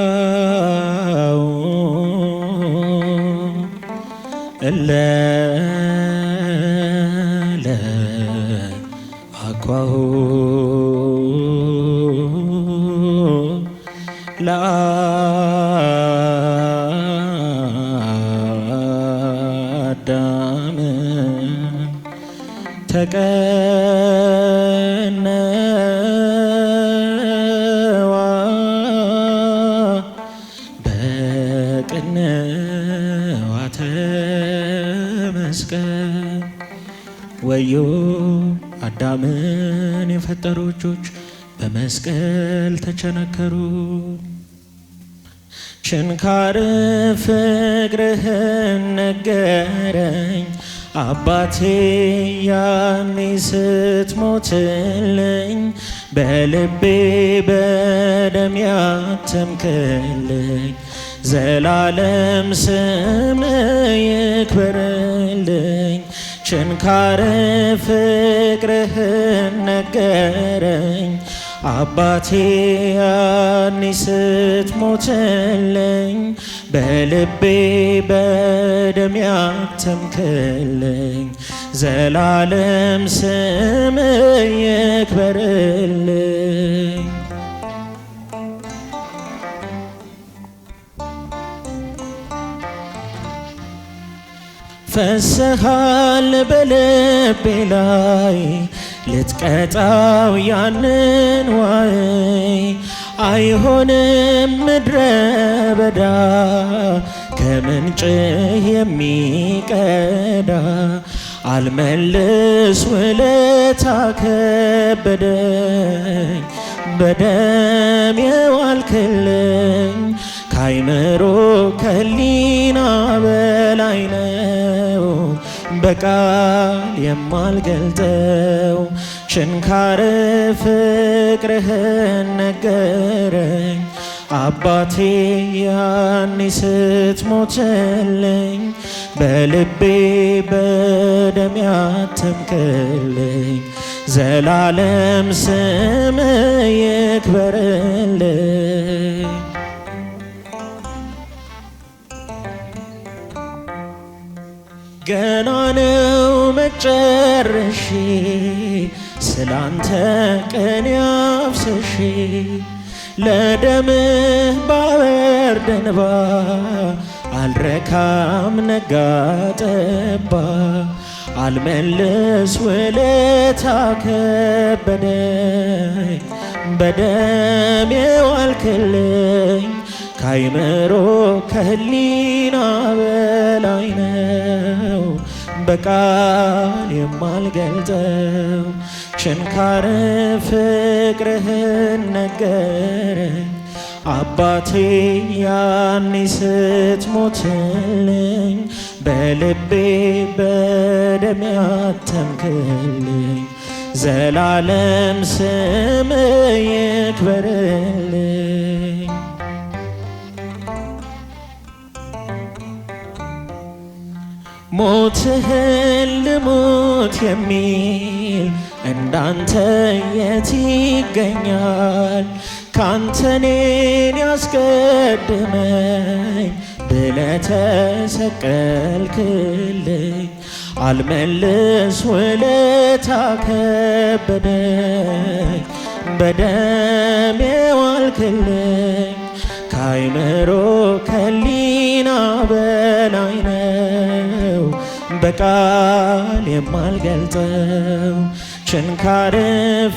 አዳው እለ ለአኳሁ ለአዳም ተቀነዋ በቅንዋ ተመስቀል። ወዮ አዳምን የፈጠሩ እጆች በመስቀል ተቸነከሩ። ችንካር ፍቅርህን ነገረኝ አባቴ ያኔ ስትሞትልኝ፣ በልቤ በደም ያተምክልኝ፣ ዘላለም ስም ይክበርልኝ። ችንካር ፍቅርህን ነገረኝ አባቴ ያኔ ስትሞትልኝ፣ በልቤ በደም ያተምክልኝ፣ ዘላለም ስም ይክበርልኝ። ፈስሃል በልቤ ላይ ልትቀጣው ያንን ዋይ፣ አይሆንም ምድረ በዳ ከምንጭህ የሚቀዳ። አልመልስ ውለታ ከበደኝ በደም የዋልክልኝ፣ ካይምሮ ከሊና በላይ ነው በቃል የማልገልጠው። ችንካር ፍቅርህን ነገረኝ አባቴ ያኔ ስትሞትልኝ፣ በልቤ በደም ያተምክልኝ፣ ዘላለም ስም ይክበርልኝ። ገና ነው መጨረሼ ስላንተ ቀን አፍስሼ፣ ለደምህ ባወርድ እንባ አልረካም ነጋ ጠባ። አልመልስ ውለታ ከበደኝ በደም የዋልክልኝ፣ ካይምሮ ከህሊና በላይ ነው በቃል የማልገልጠው። ችንካር ፍቅርህን ነገረኝ አባቴ ያኔ ስትሞትልኝ፣ በልቤ በደም ያተምክልኝ፣ ዘላለም ስም ይክበርልኝ። ሞትህን ልሙት የሚል እንዳንተ የት ይገኛል? ካንተ እኔን ያስቀድመኝ ብለህ ተሰቀልክልኝ። አልመልስ ውለታ ከበደኝ በደም የዋልክልኝ፣ ካይምሮ ከሊና በላይ ነው በቃል የማልገልጠው። ችንካር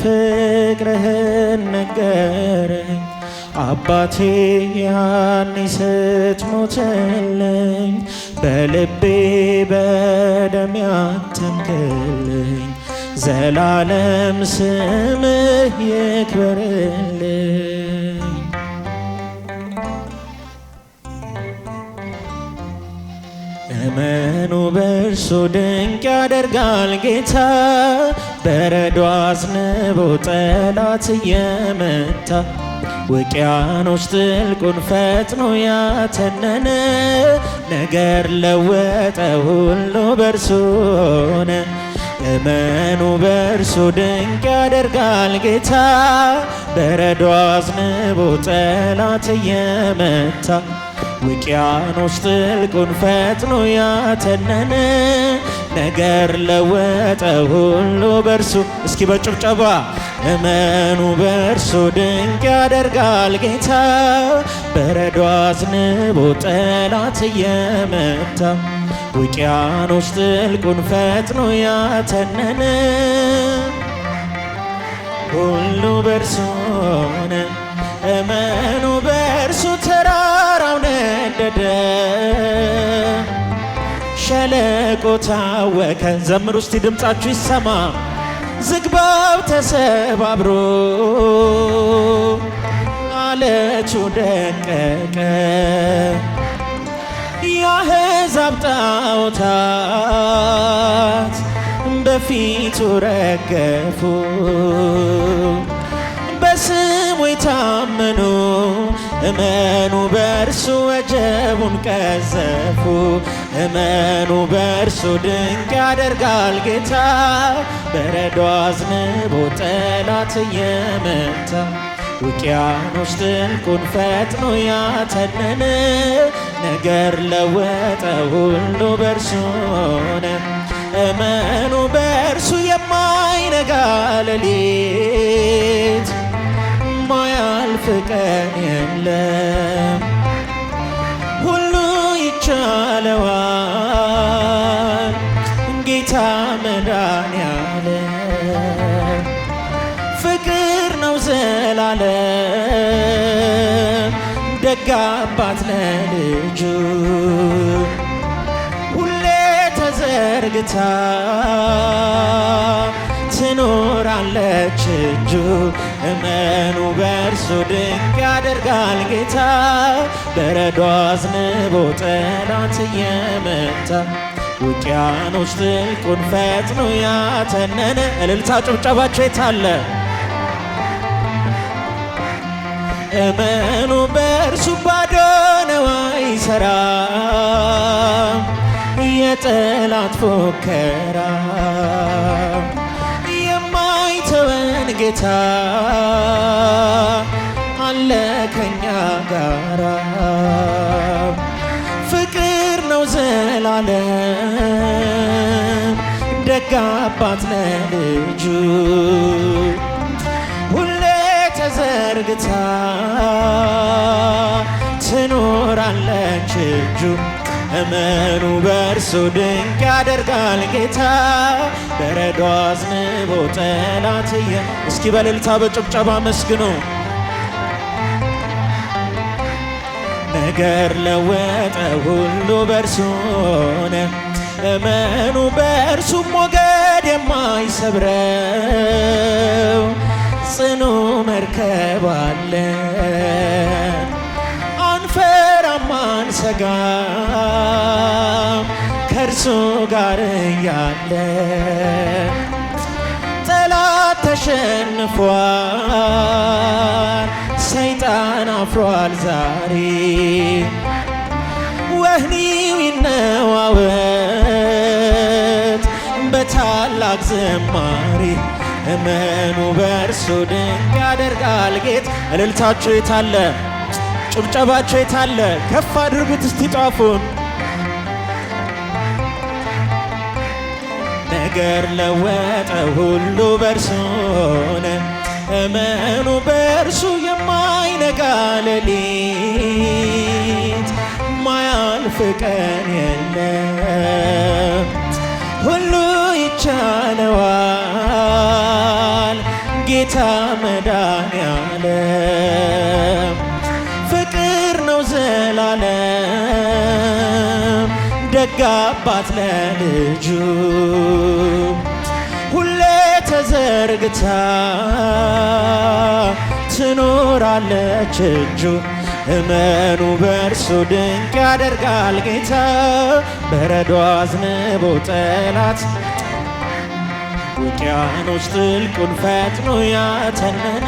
ፍቅርህን ነገረኝ አባቴ ያኔ ስትሞትልኝ፣ በልቤ በደም ያተምክልኝ፣ ዘላለም ስምህ ይክበርልኝ። እመኑ በእርሱ ድንቅ ያደርጋል ጌታ፣ በረዶ አዝንቦ ጠላት እየመታ ውቅያኖስ ጥልቁን ፈጥኖ ያተነነ ነገር ለወጠ ሁሉ በርሱ ሆነ። እመኑ በርሱ ድንቅ ያደርጋል ጌታ በረዶ አዝንቦ ጠላት እየመታ። ውቅያኖስ ጥልቁን ፈጥኖ ያተነነ ነገር ለወጠ ሁሉ በርሱ። እስኪ በጭብጨባ እመኑ በርሱ ድንቅ ያደርጋል ጌታ በረዶ አዝንቦ ጠላት እየመታ። ውቅያኖስ ጥልቁን ፈጥኖ ያተነነ ሁሉ በርሱ ሆነ። እመኑ በርሱ ተራራው ነደደ ሸለቆ ታወከ። ዘምሩ እስቲ ድምፃችሁ ይሰማ። ዝግባው ተሰባብሮ አለቱ ደቀቀ። የአሕዛብ ጣዖታት በፊቱ ረገፉ። በስሙ የታመኑ እመኑ በርሱ ወጀቡን ቀዘፉ። እመኑ በርሱ ድንቅ ያደርጋል ጌታ በረዶ አዝንቦ ጠላት እየመታ። ውቅያኖስ ጥልቁን ፈጥኖ ያተነነ ነገር ለወጠ ሁሉ በርሱ ሆነ። እመኑ በርሱ የማይነጋ ሌሊት ማያልፍ ቀን የለም። ሁሉ ይቻለዋል ጌታ መድኃኔዓለም። ፍቅር ነው ዘላለም ደግ አባት ለልጁ። ሁሌ ተዘርግታ ትኖራለች እጁ። እመኑ በርሱ ድንቅ ያደርጋል ጌታ በረዶ አዝንቦ ጠላት እየመታ። ውቅያኖስ ጥልቁን ፈጥኖ ያተነነ። እልልታ ጭብጨባቸው የታለ? እመኑ በርሱ ባዶ ነው አይሰራም የጠላት ፉከራ። የማይተወን ጌታ አለ ከኛ ጋራ። ፍቅር ነው ዘላለም ደግ አባት ለልጁ። ሁሌ ተዘርግታ ትኖራለች እጁ። እመኑ በርሱ ድንቅ ያደርጋል ጌታ በረዶ አዝንቦ ጠላት እየ። እስኪ በእልልታ በጭብጨባ መስግኑ። ነገር ለወጠ ሁሉ በርሱ ሆነ። እመኑ በርሱ ሞገድ የማይሰብረው ጽኑ መርከብ አለን። አንፈራም አንሰጋም ከእርሱ ጋር እያለን። ጠላት ተሸንፏል ሰይጣን አፍሯል ዛሬ። ወህኒው ይነዋወጥ በታላቅ ዝማሬ። እመኑ በርሱ ድንቅ ያደርጋል ጌታ። እልልታችሁ የታለ? ጭብጨባችሁ የታለ? ከፍ አድርጉት እስቲ ጧፉን። ነገር ለወጠ ሁሉ በርሱ ሆነ። እመኑ በርሱ የማይነጋ ሌሊት ማያልፍ ቀን የለም። ሁሉ ይቻለዋል ጌታ መድኃኔዓለም። ፍቅር ነው ዘላለም ደግ አባት ለልጁ። ሁሌ ተዘርግታ ትኖራለች እጁ። እመኑ በርሱ ድንቅ ያደርጋል ጌታ በረዶ አዝንቦ ጠላት። ውቅያኖስ ጥልቁን ፈጥኖ ያተነነ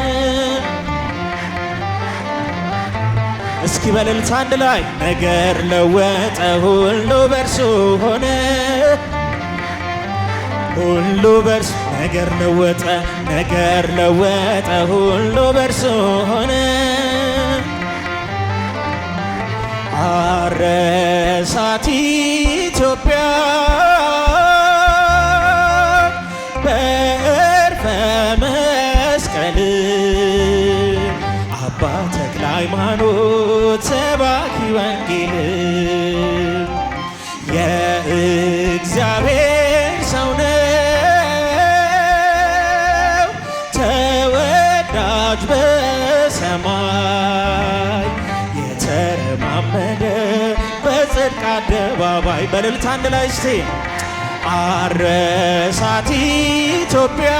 እስኪ በእልልታ አንድ ላይ ነገር ለወጠ ሁሉ በርሱ ሆነ ሁሉ በርሱ ነገር ለወጠ ነገር ለወጠ ሁሉ በርሱ ሆነ አረሳት ኢትዮጵያ በዕርፈ መስቀል አባ ተክለ ሃይማኖት ሰባኪ ወንጌል የእግዚአብሔር ሰው ነው ተወዳጅ በሰማይ የተረማመደ በጽድቅ አደባባይ በእልልታ አንድ ላይ እስቲ አረሳት ኢትዮጵያ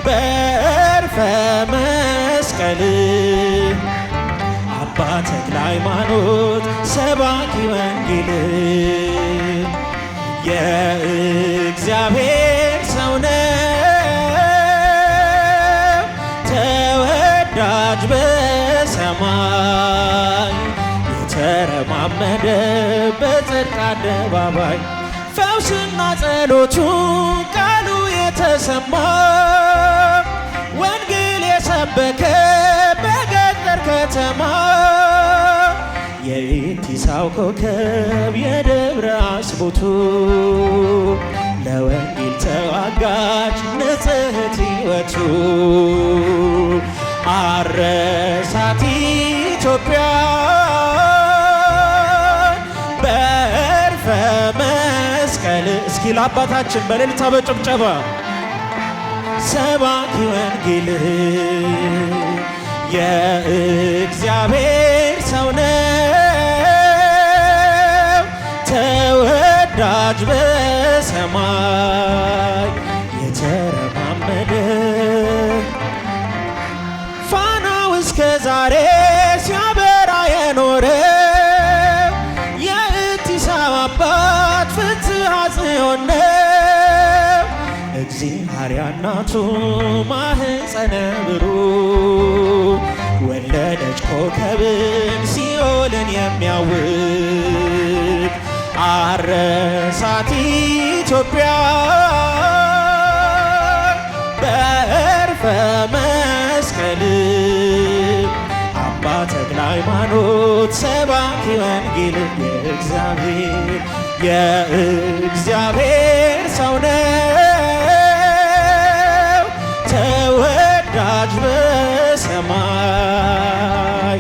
በዕርፈ መስቀል አባ ተክለ ሃይማኖት ሰባኪ ወንጌል የእግዚአብሔር ሰው ነው ተወዳጅ በሰማይ የተረማመደ በጽድቅ አደባባይ ፈውስና ጸሎቱ ቃሉ የተሰማ ወንጌል የሰበከ በገጠር ከተማ የኢቲሳው ኮከብ የደብረ አስቦቱ ለወንጌል ተዋጋች ንጽሕት ሕይወቱ አረሳት ኢትዮጵያ በዕርፈ መስቀል እስኪ ለአባታችን በእልልታ በጭብጨባ ሰባኪ ወንጌል የእግዚአብሔር ሰው ነው ተወዳጅ በሰማይ የተረማመደ ፋናው እስከ ዛሬ ሲያበራ የኖረው የኢቲሳው አባት ፍትሐ ጽዮን ነው እግዚአብሔር እናቱ ማህፀነ ብሩክ ወለደች ኮከብን ሲኦልን የሚያውቅ አረሳት ኢትዮጵያ በዕርፈ መስቀል አባ ተክለ ሃይማኖት ሰባኪ ወንጌል የእግዚአብሔር ሰው ነው ተወዳጅ በሰማይ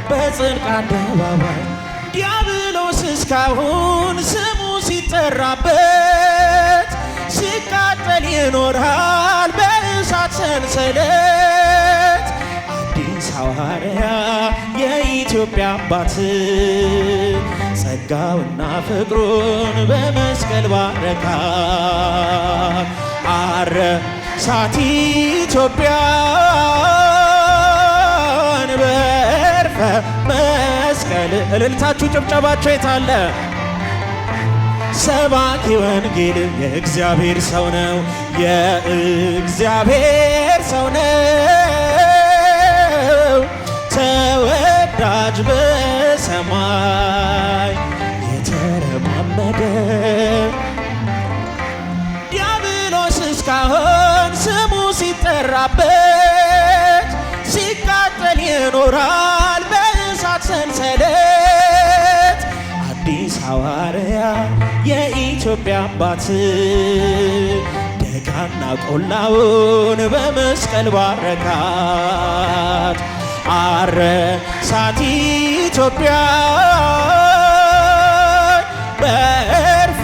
በጽድቅ አደባባይ ዲያብሎስ እስካሁን ስሙ ሲጠራበት ሲቃጠል ይኖራል በእሳት ሰንሰለት አዲስ ሐዋርያ የኢትዮጵያ አባት ጸጋውና ፍቅሩን በመስቀል ባረካት አረሳት ኢትዮጵያን በዕርፈ መስቀል እልልታችሁ ጭብጨባችሁ የታለ ሰባኪ ወንጌል የእግዚአብሔር ሰው ነው የእግዚአብሔር ሰው ነው ተወዳጅ በሰማይ የተረማመደ ዲያብሎስ እስካሁን ስሙ ሲጠራበት ሲቃጠል ይኖራል በእሳት ሰንሰለት አዲስ ሐዋርያ የኢትዮጵያ አባት ደጋና ቆላውን በመስቀል ባረካት አረሳት ኢትዮጵያ በዕርፈ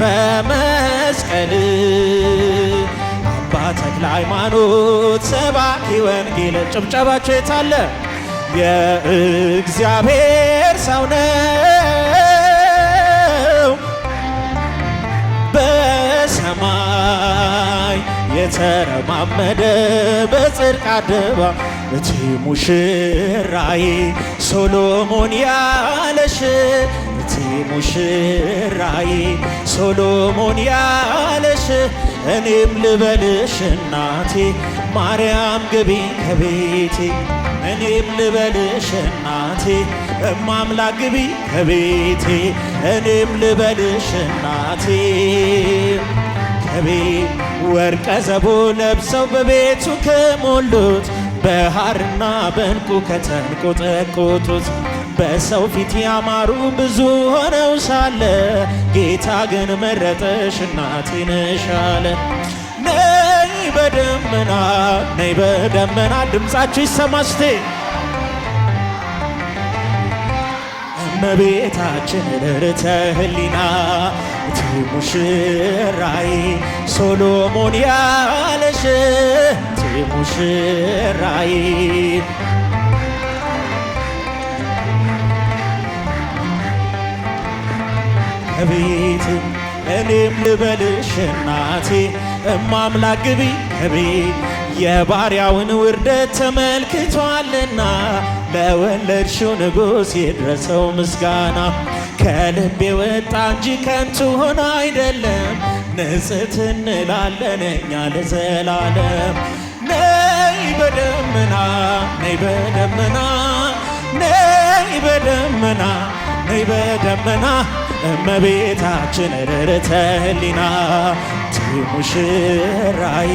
መስቀል አባ ተክለ ሃይማኖት ሰባኪ ወንጌል ጭብጨባቸው የታለ የእግዚአብሔር ሰው ነው በሰማይ የተረማመደ በጽድቅ አደባባይ እቴ ሙሽራዬ ሶሎሞን ያለሽ እቴ ሙሽራዬ ሶሎሞን ያለሽ እኔም ልበልሽ እናቴ ማርያም ግቢ ከቤቴ እኔም ልበልሽ እናቴ እማምላክ ግቢ ከቤቴ እኔም ልበልሽ እናቴ ከቤት ወርቀ ዘቦ ለብሰው በቤቱ ከሞሉት በሐርና በዕንቁ ከተንቆጠቆጡት በሰው ፊት ያማሩ ብዙ ሆነው ሳለ ጌታ ግን መረጠሽ እናቴ ነሽ አለ። ነይ በደመና ነይ በደመና ድምፃችሁ ይሰማ እስቴ እመቤታችን ርርተ ህሊና ሙሽራይ ሶሎሞን ያለሽ ሙሽራይ ከቤት እኔም ልበልሽ እናቴ እማምላክ ግቢ ከቤት የባሪያውን ውርደት ተመልክቷልና ለወለድሽው ንጉሥ የድረሰው ምስጋና ከልቤ ወጣ እንጂ ከንቱ ሆኖ አይደለም ንጽሕት እንላለን እኛ ለዘላለም። ነይ በደመና ነይ በደመና ነይ በደመና ነይ በደመና እመቤታችን ርርተ ህሊና ሙሽራይ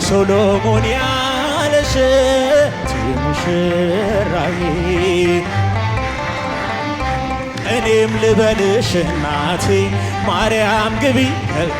ሶሎሞን ያለሽ ሙሽራይ እኔም ልበልሽ እናቴ ማርያም ግቢ